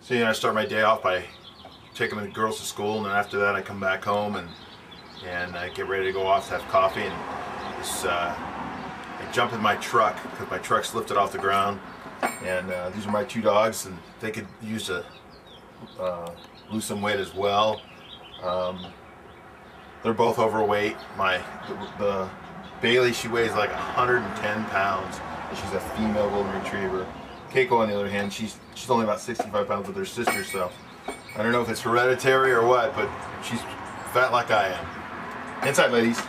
So I start my day off by taking the girls to school, and then after that I come back home and I get ready to go off to have coffee, and I jump in my truck because my truck's lifted off the ground, and these are my two dogs, and they could use to lose some weight as well. They're both overweight. The Bailey, she weighs like 110 pounds, and she's a female golden retriever. Keiko, on the other hand, she's only about 65 pounds with her sister, so I don't know if it's hereditary or what, but she's fat like I am. Inside, ladies.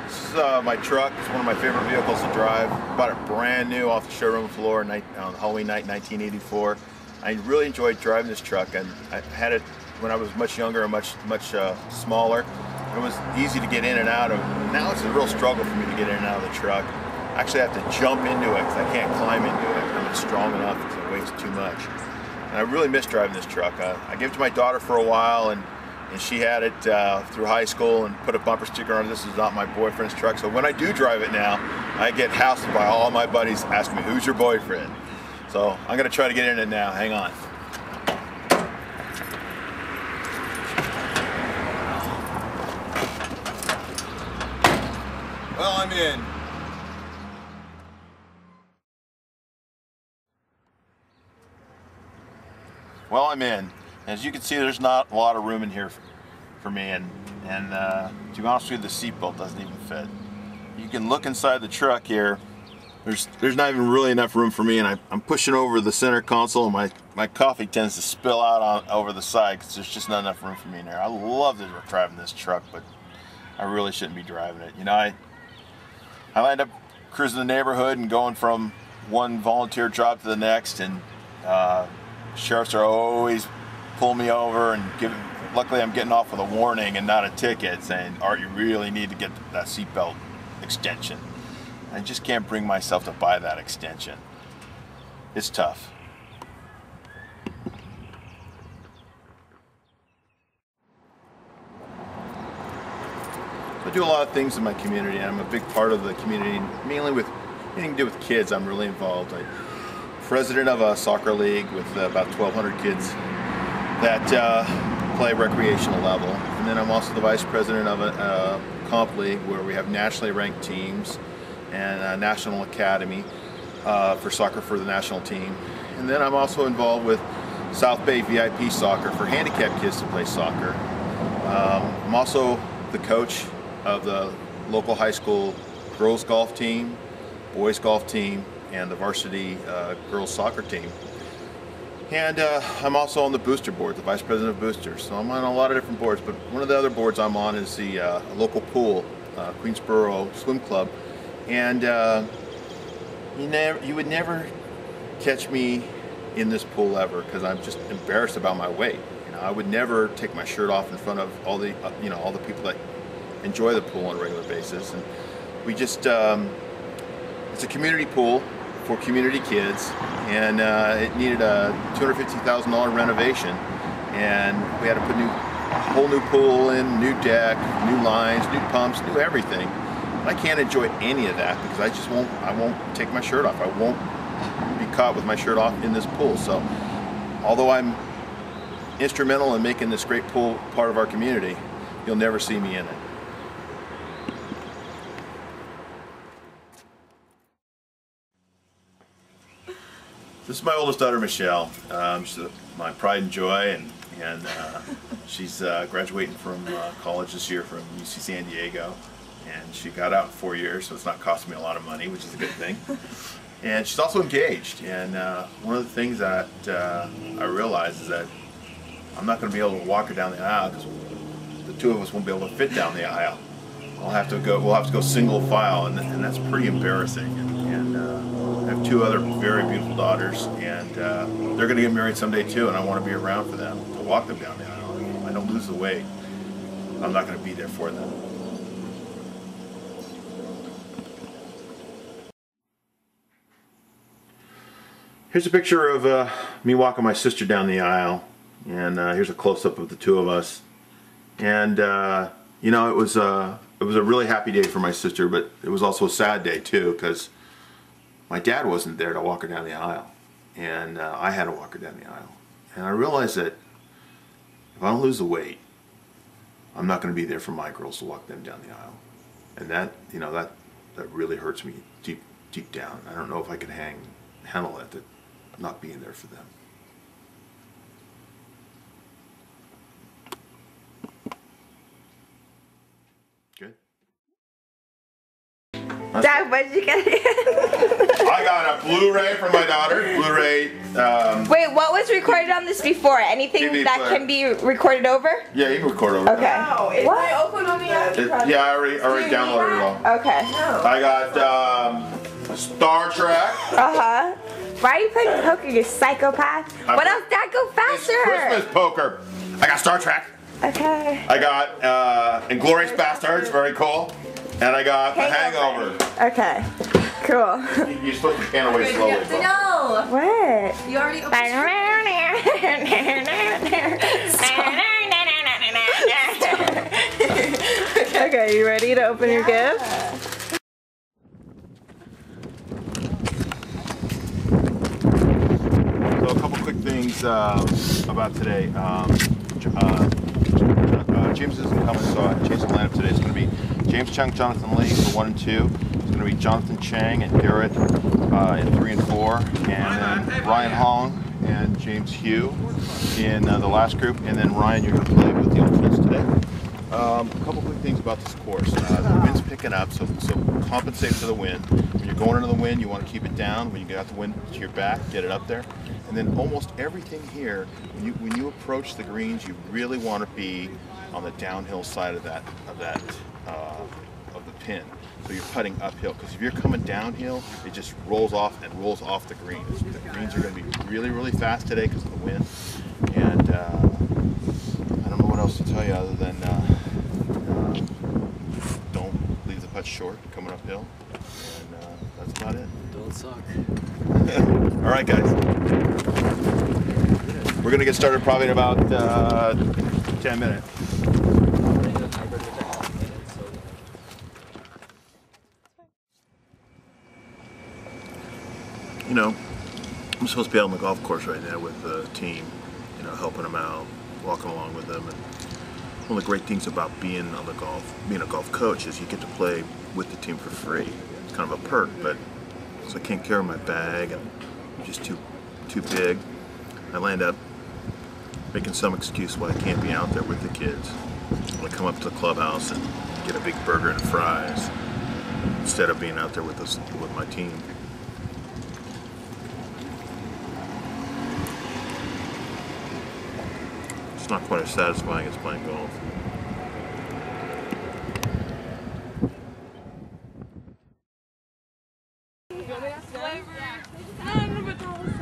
This is my truck. It's one of my favorite vehicles to drive. Bought it brand new off the showroom floor on Halloween night 1984. I really enjoyed driving this truck, and I had it when I was much younger and much smaller. It was easy to get in and out of. Now it's a real struggle for me to get in and out of the truck. I actually have to jump into it because I can't climb into it. I'm not strong enough because it weighs too much. And I really miss driving this truck. I gave it to my daughter for a while, and she had it through high school and put a bumper sticker on it. This is not my boyfriend's truck. So when I do drive it now, I get hassled by all my buddies asking me, "Who's your boyfriend?" So I'm going to try to get in it now. Hang on. Well, I'm in. Well, I'm in. As you can see, there's not a lot of room in here for me, and to be honest with you, the seatbelt doesn't even fit. You can look inside the truck here. There's not even really enough room for me, and I'm pushing over the center console, and my coffee tends to spill out over the side because there's just not enough room for me in there. I love driving this truck, but I really shouldn't be driving it. You know, I end up cruising the neighborhood and going from one volunteer job to the next, and sheriffs are always pulling me over and luckily I'm getting off with a warning and not a ticket saying, "Art, you really need to get that seatbelt extension." I just can't bring myself to buy that extension. It's tough. I do a lot of things in my community, and I'm a big part of the community, mainly with anything to do with kids. I'm really involved. I'm president of a soccer league with about 1,200 kids that play recreational level, and then I'm also the vice president of a comp league where we have nationally ranked teams and a national academy for soccer for the national team. And then I'm also involved with South Bay VIP soccer for handicapped kids to play soccer. I'm also the coach of the local high school girls golf team, boys golf team, and the varsity girls soccer team. And I'm also on the booster board, the vice president of boosters. So I'm on a lot of different boards, but one of the other boards I'm on is the local pool, Queensboro Swim Club. And you would never catch me in this pool ever because I'm just embarrassed about my weight. You know, I would never take my shirt off in front of all the all the people that enjoy the pool on a regular basis. And we just it's a community pool for community kids, and it needed a $250,000 renovation, and we had to put a whole new pool in, new deck, new lines, new pumps, new everything. I can't enjoy any of that because I won't take my shirt off. I won't be caught with my shirt off in this pool. So although I'm instrumental in making this great pool part of our community, you'll never see me in it. This is my oldest daughter, Michelle. She's my pride and joy, and she's graduating from college this year from UC San Diego. And she got out in 4 years, so it's not costing me a lot of money, which is a good thing. And she's also engaged. And one of the things that I realized is that I'm not going to be able to walk her down the aisle because the two of us won't be able to fit down the aisle. We'll have to go single file, and that's pretty embarrassing. And I have two other very beautiful daughters, and they're going to get married someday too, and I want to be around for them to walk them down the aisle. If I don't lose the weight, I'm not going to be there for them. Here's a picture of me walking my sister down the aisle. And here's a close-up of the two of us. And you know, it was a really happy day for my sister, but it was also a sad day too, because my dad wasn't there to walk her down the aisle, and I had to walk her down the aisle. And I realized that if I don't lose the weight, I'm not going to be there for my girls to walk them down the aisle. And that, you know, that really hurts me deep down. I don't know if I can handle it, not being there for them. Good. Dad, what did you get? I got a Blu-ray from my daughter. Blu-ray. Wait, what was recorded on this before? Anything DVD that player. can be recorded over? Yeah, you can record over. Okay. No, is What? it open on the app? Yeah, I already downloaded it all. Okay. I got Star Trek. Uh-huh. Why are you playing poker, you psychopath? What else? Dad, go faster! It's Christmas poker. I got Star Trek. Okay. I got Inglourious Bastards, very cool. And I got The Hangover. Okay. Cool. You're supposed to pan away slowly. No. What? You already opened Okay, you ready to open your gift? So a couple quick things about today. James isn't coming, so I changed the lineup today. It's going to be James Chung, Jonathan Lee for 1 and 2. It's going to be Jonathan Chang and Garrett in 3 and 4, and then Ryan Hong and James Hugh in the last group, and then Ryan, you're going to play with the alternates today. A couple quick things about this course. The wind's picking up, so compensate for the wind. When you're going into the wind, you want to keep it down. When you get out the wind to your back, get it up there. And then almost everything here, when you approach the greens, you really want to be on the downhill side of the pin. So you're putting uphill, because if you're coming downhill, it just rolls off and rolls off the greens. The greens are going to be really, really fast today because of the wind. And I don't know what else to tell you other than don't leave the putt short coming uphill. And that's about it. Don't suck. All right, guys. We're going to get started probably in about 10 minutes. You know, I'm supposed to be out on the golf course right now with the team, you know, helping them out, walking along with them. And one of the great things about being a golf coach is you get to play with the team for free. It's kind of a perk, but so I can't carry my bag and I'm just too big. I land up making some excuse why I can't be out there with the kids. I come up to the clubhouse and get a big burger and fries instead of being out there with my team. It's not quite as satisfying as playing golf. I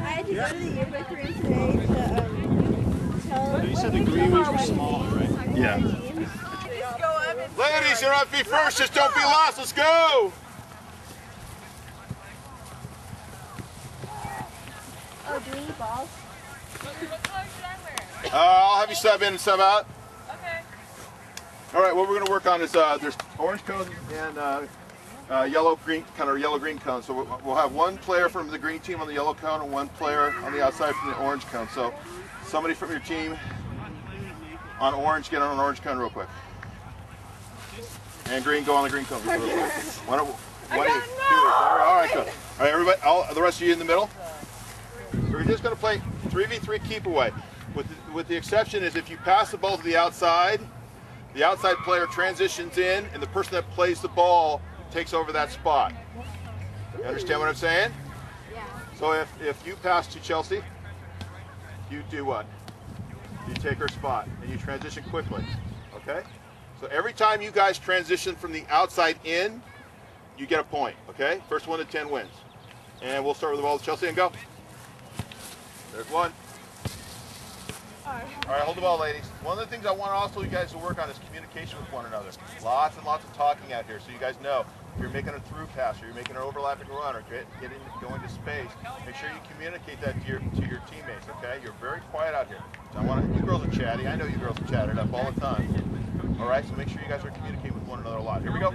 had to go to the yearbook room today to tell. You said the greenways were small, right? Yeah. Ladies, you don't have to be first, just don't be last. Let's go! Oh, do we need balls? I'll have you sub in and sub out. Okay. All right, what we're going to work on is there's orange cones and yellow-green cones. So we'll have one player from the green team on the yellow cone and one player on the outside from the orange cone. So somebody from your team on orange, get on an orange cone real quick. And green, go on the green cone real quick. Why don't you do it? All right, good. All right, everybody, the rest of you in the middle. So we're just going to play 3v3 keep away. With the exception is if you pass the ball to the outside player transitions in, and the person that plays the ball takes over that spot. You understand what I'm saying? Yeah. So if you pass to Chelsea, you do what? You take her spot, and you transition quickly, okay? So every time you guys transition from the outside in, you get a point, okay? First 1 to 10 wins. And we'll start with the ball to Chelsea and go. There's one. All right, hold the ball, ladies. One of the things I want also you guys to work on is communication with one another. Lots and lots of talking out here, so you guys know if you're making a through pass or you're making an overlapping run or going to space, make sure you communicate that to your teammates, okay? You're very quiet out here. You girls are chatty. I know you girls are chatted up all the time. All right, so make sure you guys are communicating with one another a lot. Here we go.